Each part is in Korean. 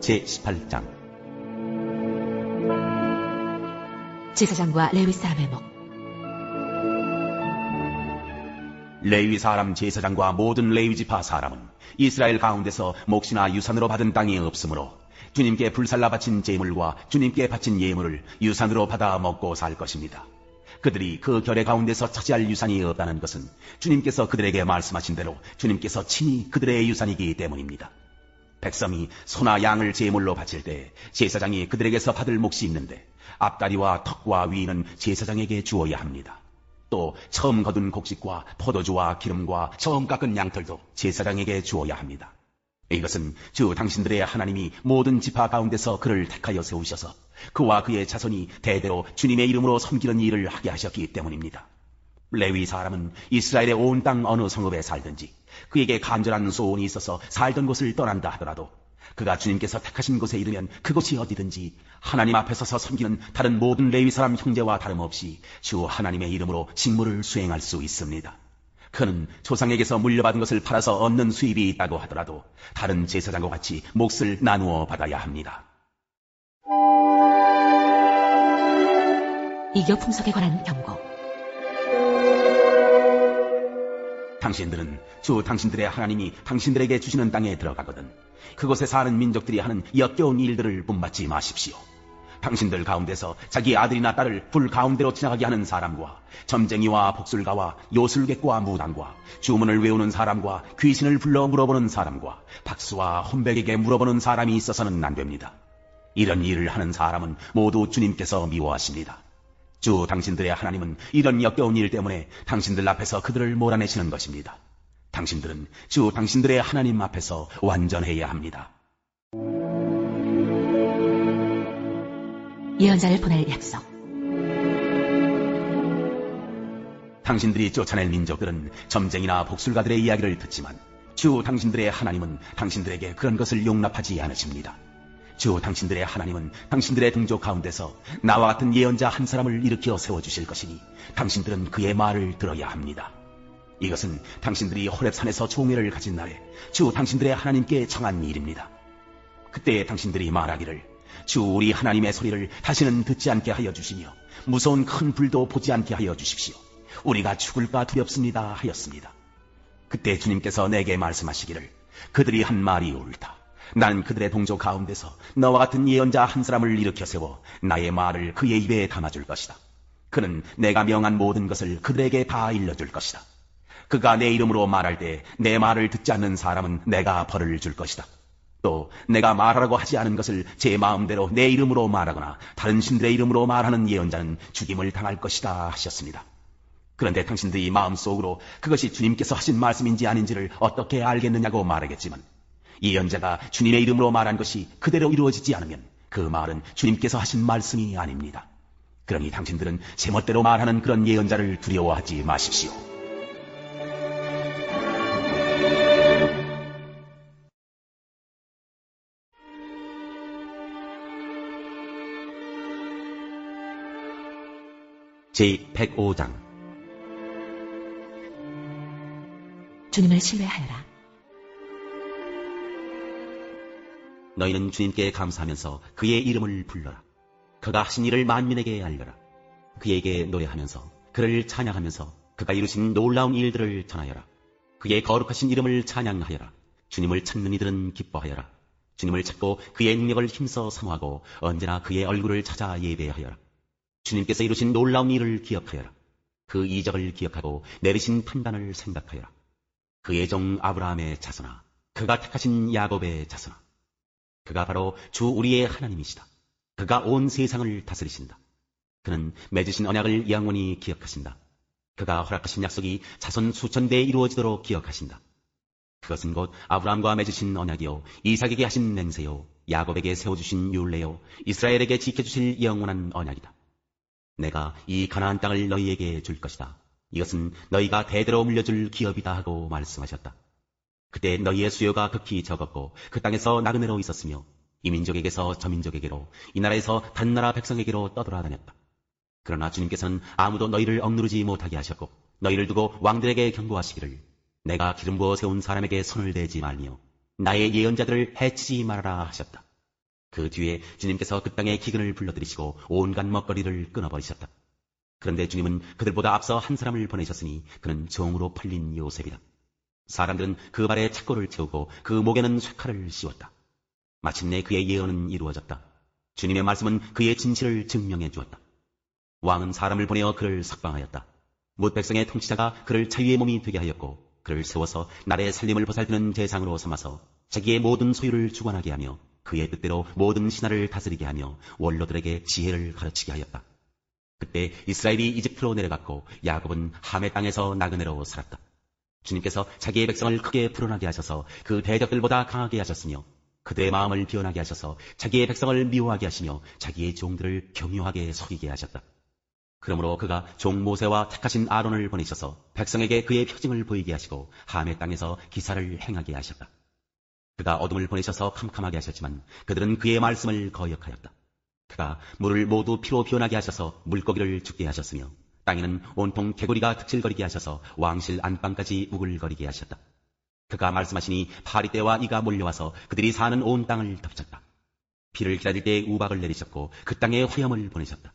제18장 제사장과 레위 사람의 목. 레위 사람 제사장과 모든 레위 지파 사람은 이스라엘 가운데서 몫이나 유산으로 받은 땅이 없으므로 주님께 불살라 바친 제물과 주님께 바친 예물을 유산으로 받아 먹고 살 것입니다. 그들이 그 결의 가운데서 차지할 유산이 없다는 것은 주님께서 그들에게 말씀하신 대로 주님께서 친히 그들의 유산이기 때문입니다. 백성이 소나 양을 제물로 바칠 때 제사장이 그들에게서 받을 몫이 있는데 앞다리와 턱과 위는 제사장에게 주어야 합니다. 또 처음 거둔 곡식과 포도주와 기름과 처음 깎은 양털도 제사장에게 주어야 합니다. 이것은 주 당신들의 하나님이 모든 지파 가운데서 그를 택하여 세우셔서 그와 그의 자손이 대대로 주님의 이름으로 섬기는 일을 하게 하셨기 때문입니다. 레위 사람은 이스라엘의 온 땅 어느 성읍에 살든지 그에게 간절한 소원이 있어서 살던 곳을 떠난다 하더라도 그가 주님께서 택하신 곳에 이르면 그곳이 어디든지 하나님 앞에 서서 섬기는 다른 모든 레위 사람 형제와 다름없이 주 하나님의 이름으로 직무를 수행할 수 있습니다. 그는 조상에게서 물려받은 것을 팔아서 얻는 수입이 있다고 하더라도 다른 제사장과 같이 몫을 나누어 받아야 합니다. 이교 풍속에 관한 경고. 당신들은 주 당신들의 하나님이 당신들에게 주시는 땅에 들어가거든 그곳에 사는 민족들이 하는 역겨운 일들을 본받지 마십시오. 당신들 가운데서 자기 아들이나 딸을 불 가운데로 지나가게 하는 사람과 점쟁이와 복술가와 요술객과 무당과 주문을 외우는 사람과 귀신을 불러 물어보는 사람과 박수와 혼백에게 물어보는 사람이 있어서는 안 됩니다. 이런 일을 하는 사람은 모두 주님께서 미워하십니다. 주 당신들의 하나님은 이런 역겨운 일 때문에 당신들 앞에서 그들을 몰아내시는 것입니다. 당신들은 주 당신들의 하나님 앞에서 완전해야 합니다. 예언자를 보낼 약속. 당신들이 쫓아낼 민족들은 점쟁이나 복술가들의 이야기를 듣지만 주 당신들의 하나님은 당신들에게 그런 것을 용납하지 않으십니다. 주 당신들의 하나님은 당신들의 동족 가운데서 나와 같은 예언자 한 사람을 일으켜 세워주실 것이니 당신들은 그의 말을 들어야 합니다. 이것은 당신들이 호렙산에서 총회를 가진 날에 주 당신들의 하나님께 청한 일입니다. 그때 당신들이 말하기를 주 우리 하나님의 소리를 다시는 듣지 않게 하여 주시며 무서운 큰 불도 보지 않게 하여 주십시오. 우리가 죽을까 두렵습니다 하였습니다. 그때 주님께서 내게 말씀하시기를 그들이 한 말이 옳다. 난 그들의 동족 가운데서 너와 같은 예언자 한 사람을 일으켜 세워 나의 말을 그의 입에 담아줄 것이다. 그는 내가 명한 모든 것을 그들에게 다 일러줄 것이다. 그가 내 이름으로 말할 때 내 말을 듣지 않는 사람은 내가 벌을 줄 것이다. 또 내가 말하라고 하지 않은 것을 제 마음대로 내 이름으로 말하거나 다른 신들의 이름으로 말하는 예언자는 죽임을 당할 것이다 하셨습니다. 그런데 당신들이 마음속으로 그것이 주님께서 하신 말씀인지 아닌지를 어떻게 알겠느냐고 말하겠지만 예언자가 주님의 이름으로 말한 것이 그대로 이루어지지 않으면 그 말은 주님께서 하신 말씀이 아닙니다. 그러니 당신들은 제멋대로 말하는 그런 예언자를 두려워하지 마십시오. 제105장 주님을 신뢰하여라. 너희는 주님께 감사하면서 그의 이름을 불러라. 그가 하신 일을 만민에게 알려라. 그에게 노래하면서 그를 찬양하면서 그가 이루신 놀라운 일들을 전하여라. 그의 거룩하신 이름을 찬양하여라. 주님을 찾는 이들은 기뻐하여라. 주님을 찾고 그의 능력을 힘써 사모하고 언제나 그의 얼굴을 찾아 예배하여라. 주님께서 이루신 놀라운 일을 기억하여라. 그 이적을 기억하고 내리신 판단을 생각하여라. 그의 종 아브라함의 자손아, 그가 택하신 야곱의 자손아, 그가 바로 주 우리의 하나님이시다. 그가 온 세상을 다스리신다. 그는 맺으신 언약을 영원히 기억하신다. 그가 허락하신 약속이 자손 수천 대에 이루어지도록 기억하신다. 그것은 곧 아브라함과 맺으신 언약이요 이삭에게 하신 맹세요 야곱에게 세워주신 율례요 이스라엘에게 지켜주실 영원한 언약이다. 내가 이 가나안 땅을 너희에게 줄 것이다. 이것은 너희가 대대로 물려줄 기업이다 하고 말씀하셨다. 그때 너희의 수요가 극히 적었고 그 땅에서 나그네로 있었으며 이 민족에게서 저 민족에게로 이 나라에서 다른 나라 백성에게로 떠돌아다녔다. 그러나 주님께서는 아무도 너희를 억누르지 못하게 하셨고 너희를 두고 왕들에게 경고하시기를 내가 기름 부어 세운 사람에게 손을 대지 말며 나의 예언자들을 해치지 말아라 하셨다. 그 뒤에 주님께서 그 땅에 기근을 불러들이시고 온갖 먹거리를 끊어버리셨다. 그런데 주님은 그들보다 앞서 한 사람을 보내셨으니 그는 종으로 팔린 요셉이다. 사람들은 그 발에 착고를 채우고 그 목에는 쇠칼을 씌웠다. 마침내 그의 예언은 이루어졌다. 주님의 말씀은 그의 진실을 증명해 주었다. 왕은 사람을 보내어 그를 석방하였다. 뭇 백성의 통치자가 그를 자유의 몸이 되게 하였고 그를 세워서 나라의 살림을 보살피는 대상으로 삼아서 자기의 모든 소유를 주관하게 하며 그의 뜻대로 모든 신하를 다스리게 하며 원로들에게 지혜를 가르치게 하였다. 그때 이스라엘이 이집트로 내려갔고 야곱은 함의 땅에서 나그네로 살았다. 주님께서 자기의 백성을 크게 불어나게 하셔서 그 대적들보다 강하게 하셨으며 그들의 마음을 비워나게 하셔서 자기의 백성을 미워하게 하시며 자기의 종들을 경유하게 속이게 하셨다. 그러므로 그가 종 모세와 택하신 아론을 보내셔서 백성에게 그의 표징을 보이게 하시고 함의 땅에서 기사를 행하게 하셨다. 그가 어둠을 보내셔서 캄캄하게 하셨지만 그들은 그의 말씀을 거역하였다. 그가 물을 모두 피로 변하게 하셔서 물고기를 죽게 하셨으며 땅에는 온통 개구리가 득실거리게 하셔서 왕실 안방까지 우글거리게 하셨다. 그가 말씀하시니 파리떼와 이가 몰려와서 그들이 사는 온 땅을 덮쳤다. 비를 기다릴 때 우박을 내리셨고 그 땅에 화염을 보내셨다.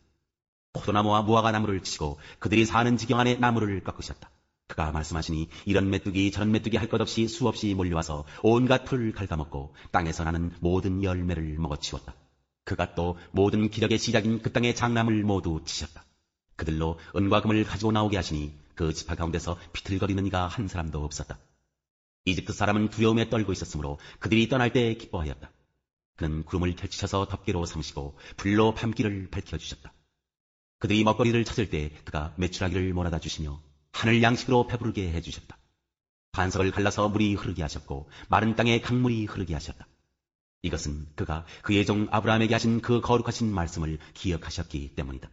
포도나무와 무화과 나무를 치시고 그들이 사는 지경 안에 나무를 꺾으셨다. 그가 말씀하시니 이런 메뚜기 저런 메뚜기 할 것 없이 수없이 몰려와서 온갖 풀을 갉아먹고 땅에서 나는 모든 열매를 먹어치웠다. 그가 또 모든 기력의 시작인 그 땅의 장남을 모두 치셨다. 그들로 은과 금을 가지고 나오게 하시니 그 지파 가운데서 비틀거리는 이가 한 사람도 없었다. 이집트 사람은 두려움에 떨고 있었으므로 그들이 떠날 때 기뻐하였다. 그는 구름을 펼치셔서 덮개로 삼으시고 불로 밤길을 밝혀주셨다. 그들이 먹거리를 찾을 때 그가 메추라기를 몰아다 주시며 하늘 양식으로 배부르게 해주셨다. 반석을 갈라서 물이 흐르게 하셨고 마른 땅에 강물이 흐르게 하셨다. 이것은 그가 그의 종 아브라함에게 하신 그 거룩하신 말씀을 기억하셨기 때문이다.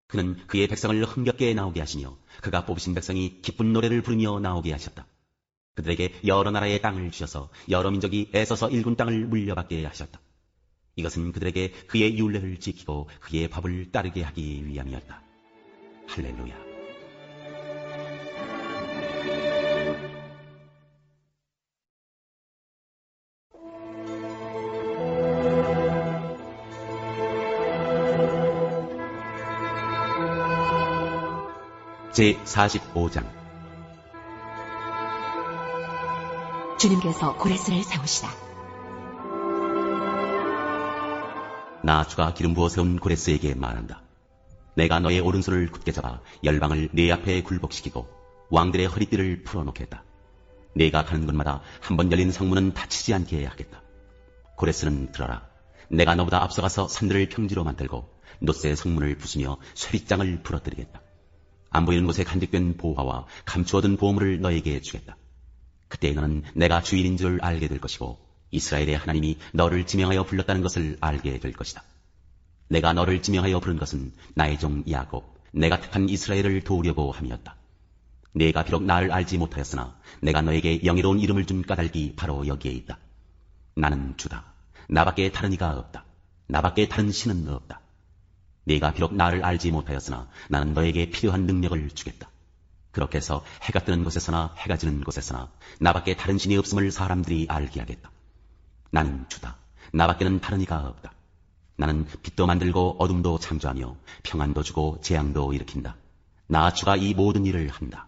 그는 그의 백성을 흥겹게 나오게 하시며 그가 뽑으신 백성이 기쁜 노래를 부르며 나오게 하셨다. 그들에게 여러 나라의 땅을 주셔서 여러 민족이 애써서 일군 땅을 물려받게 하셨다. 이것은 그들에게 그의 율례를 지키고 그의 법을 따르게 하기 위함이었다. 할렐루야. 제45장. 주님께서 고레스를 세우시다. 나 주가 기름 부어 세운 고레스에게 말한다. 내가 너의 오른손을 굳게 잡아 열방을 네 앞에 굴복시키고 왕들의 허리띠를 풀어놓겠다. 네가 가는 곳마다 한 번 열린 성문은 닫히지 않게 하겠다. 고레스는 들어라. 내가 너보다 앞서가서 산들을 평지로 만들고 놋새 성문을 부수며 쇠빗장을 부러뜨리겠다. 안 보이는 곳에 간직된 보화와 감추어둔 보물을 너에게 주겠다. 그때 너는 내가 주인인 줄 알게 될 것이고 이스라엘의 하나님이 너를 지명하여 불렀다는 것을 알게 될 것이다. 내가 너를 지명하여 부른 것은 나의 종 야곱, 내가 택한 이스라엘을 도우려고 함이었다. 네가 비록 나를 알지 못하였으나 내가 너에게 영예로운 이름을 준 까닭이 바로 여기에 있다. 나는 주다. 나밖에 다른 이가 없다. 나밖에 다른 신은 없다. 네가 비록 나를 알지 못하였으나 나는 너에게 필요한 능력을 주겠다. 그렇게 해서 해가 뜨는 곳에서나 해가 지는 곳에서나 나밖에 다른 신이 없음을 사람들이 알게 하겠다. 나는 주다. 나밖에는 다른 이가 없다. 나는 빛도 만들고 어둠도 창조하며 평안도 주고 재앙도 일으킨다. 나 주가 이 모든 일을 한다.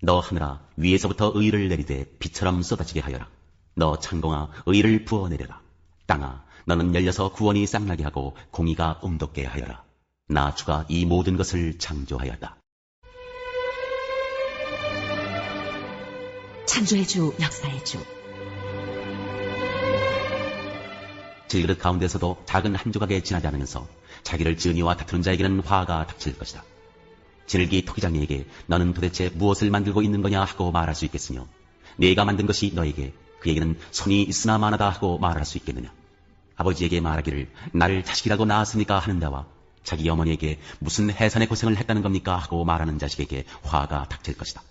너 하늘아, 위에서부터 의를 내리되 비처럼 쏟아지게 하여라. 너 창공아, 의를 부어내려라. 땅아, 너는 열려서 구원이 쌍나게 하고 공의가 음돋게 하여라. 나 주가 이 모든 것을 창조하였다. 창조의 주, 역사의 주. 질그릇 가운데서도 작은 한 조각에 지나지 않으면서 자기를 지은 이와 다투는 자에게는 화가 닥칠 것이다. 지늘기 토기장이에게 너는 도대체 무엇을 만들고 있는 거냐 하고 말할 수 있겠으며 네가 만든 것이 너에게 그에게는 손이 있으나 마나다 하고 말할 수 있겠느냐. 아버지에게 말하기를 나를 자식이라고 낳았으니까 하는 자와 자기 어머니에게 무슨 해산의 고생을 했다는 겁니까 하고 말하는 자식에게 화가 닥칠 것이다.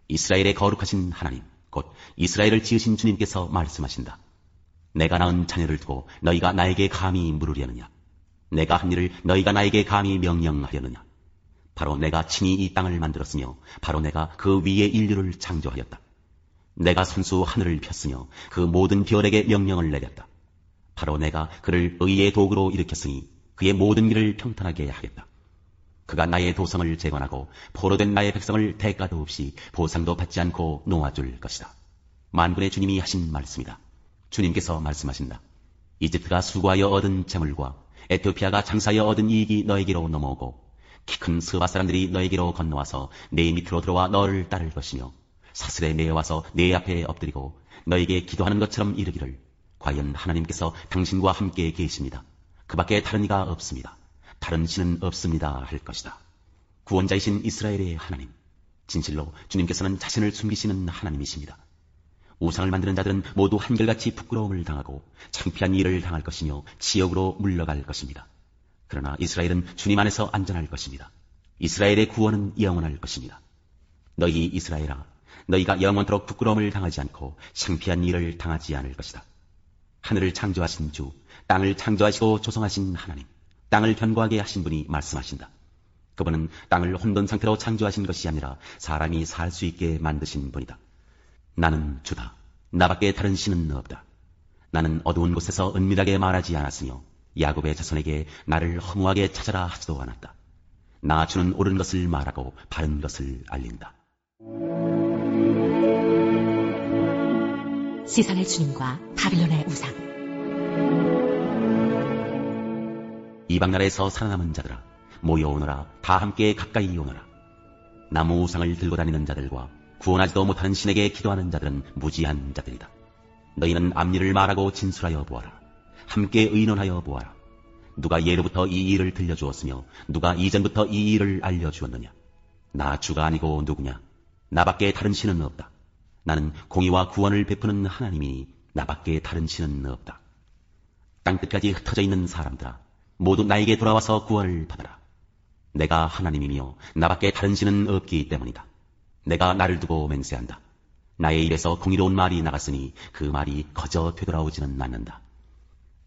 이스라엘의 거룩하신 하나님, 곧 이스라엘을 지으신 주님께서 말씀하신다. 내가 낳은 자녀를 두고 너희가 나에게 감히 물으려느냐. 내가 한 일을 너희가 나에게 감히 명령하려느냐. 바로 내가 친히 이 땅을 만들었으며 바로 내가 그 위에 인류를 창조하였다. 내가 손수 하늘을 폈으며 그 모든 별에게 명령을 내렸다. 바로 내가 그를 의의 도구로 일으켰으니 그의 모든 길을 평탄하게 하겠다. 그가 나의 도성을 재건하고 포로된 나의 백성을 대가도 없이 보상도 받지 않고 놓아줄 것이다. 만군의 주님이 하신 말씀이다. 주님께서 말씀하신다. 이집트가 수고하여 얻은 재물과 에티오피아가 장사하여 얻은 이익이 너에게로 넘어오고 키 큰 스바 사람들이 너에게로 건너와서 내 밑으로 들어와 너를 따를 것이며 사슬에 매여와서 내 앞에 엎드리고 너에게 기도하는 것처럼 이르기를 과연 하나님께서 당신과 함께 계십니다. 그 밖에 다른 이가 없습니다. 다른 신은 없습니다 할 것이다. 구원자이신 이스라엘의 하나님, 진실로 주님께서는 자신을 숨기시는 하나님이십니다. 우상을 만드는 자들은 모두 한결같이 부끄러움을 당하고 창피한 일을 당할 것이며 지옥으로 물러갈 것입니다. 그러나 이스라엘은 주님 안에서 안전할 것입니다. 이스라엘의 구원은 영원할 것입니다. 너희 이스라엘아, 너희가 영원토록 부끄러움을 당하지 않고 창피한 일을 당하지 않을 것이다. 하늘을 창조하신 주, 땅을 창조하시고 조성하신 하나님, 땅을 견고하게 하신 분이 말씀하신다. 그분은 땅을 혼돈 상태로 창조하신 것이 아니라 사람이 살 수 있게 만드신 분이다. 나는 주다. 나밖에 다른 신은 없다. 나는 어두운 곳에서 은밀하게 말하지 않았으며 야곱의 자손에게 나를 허무하게 찾아라 하지도 않았다. 나 주는 옳은 것을 말하고 바른 것을 알린다. 세상의 주님과 바빌론의 우상. 이방 나라에서 살아남은 자들아, 모여오너라. 다 함께 가까이 오너라. 나무 우상을 들고 다니는 자들과 구원하지도 못하는 신에게 기도하는 자들은 무지한 자들이다. 너희는 앞일을 말하고 진술하여 보아라. 함께 의논하여 보아라. 누가 예로부터 이 일을 들려주었으며 누가 이전부터 이 일을 알려주었느냐. 나 주가 아니고 누구냐. 나밖에 다른 신은 없다. 나는 공의와 구원을 베푸는 하나님이니 나밖에 다른 신은 없다. 땅끝까지 흩어져 있는 사람들아, 모두 나에게 돌아와서 구원을 받아라. 내가 하나님이며 나밖에 다른 신은 없기 때문이다. 내가 나를 두고 맹세한다. 나의 입에서 공의로운 말이 나갔으니 그 말이 거저 되돌아오지는 않는다.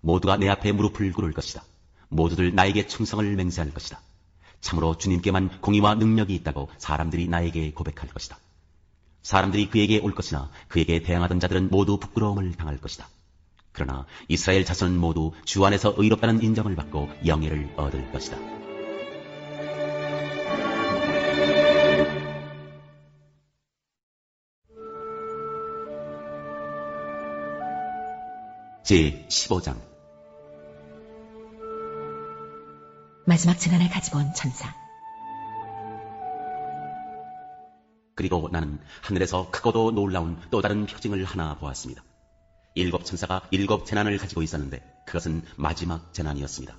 모두가 내 앞에 무릎을 꿇을 것이다. 모두들 나에게 충성을 맹세할 것이다. 참으로 주님께만 공의와 능력이 있다고 사람들이 나에게 고백할 것이다. 사람들이 그에게 올 것이나 그에게 대항하던 자들은 모두 부끄러움을 당할 것이다. 그러나 이스라엘 자손은 모두 주 안에서 의롭다는 인정을 받고 영예를 얻을 것이다. 제15장. 마지막 재난을 가지고 온 천사. 그리고 나는 하늘에서 크고도 놀라운 또 다른 표징을 하나 보았습니다. 7 천사가 7 재난을 가지고 있었는데 그것은 마지막 재난이었습니다.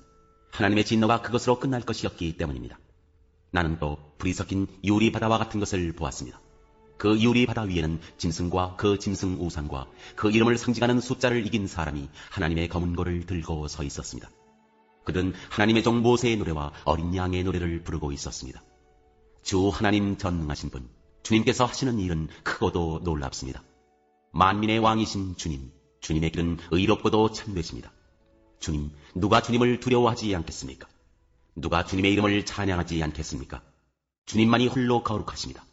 하나님의 진노가 그것으로 끝날 것이었기 때문입니다. 나는 또 불이 섞인 유리 바다와 같은 것을 보았습니다. 그 유리 바다 위에는 짐승과 그 짐승 우상과 그 이름을 상징하는 숫자를 이긴 사람이 하나님의 검은 고를 들고 서 있었습니다. 그들은 하나님의 종 모세의 노래와 어린 양의 노래를 부르고 있었습니다. 주 하나님 전능하신 분, 주님께서 하시는 일은 크고도 놀랍습니다. 만민의 왕이신 주님, 주님의 길은 의롭고도 참되십니다. 주님, 누가 주님을 두려워하지 않겠습니까? 누가 주님의 이름을 찬양하지 않겠습니까? 주님만이 홀로 거룩하십니다.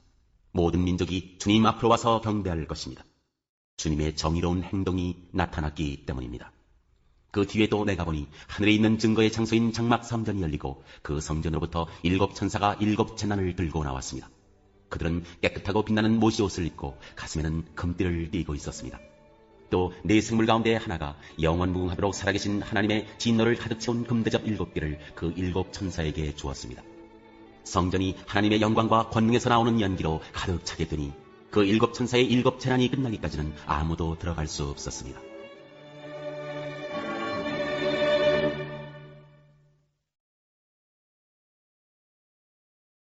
모든 민족이 주님 앞으로 와서 경배할 것입니다. 주님의 정의로운 행동이 나타났기 때문입니다. 그 뒤에도 내가 보니 하늘에 있는 증거의 장소인 장막 성전이 열리고 그 성전으로부터 7 천사가 7 재난을 들고 나왔습니다. 그들은 깨끗하고 빛나는 못이 옷을 입고 가슴에는 금띠를 띠고 있었습니다. 또 네 생물 가운데 하나가 영원무궁하도록 살아계신 하나님의 진노를 가득 채운 금대접 7개를 그 7 천사에게 주었습니다. 성전이 하나님의 영광과 권능에서 나오는 연기로 가득 차게 되니 그 7 천사의 7 재난이 끝나기까지는 아무도 들어갈 수 없었습니다.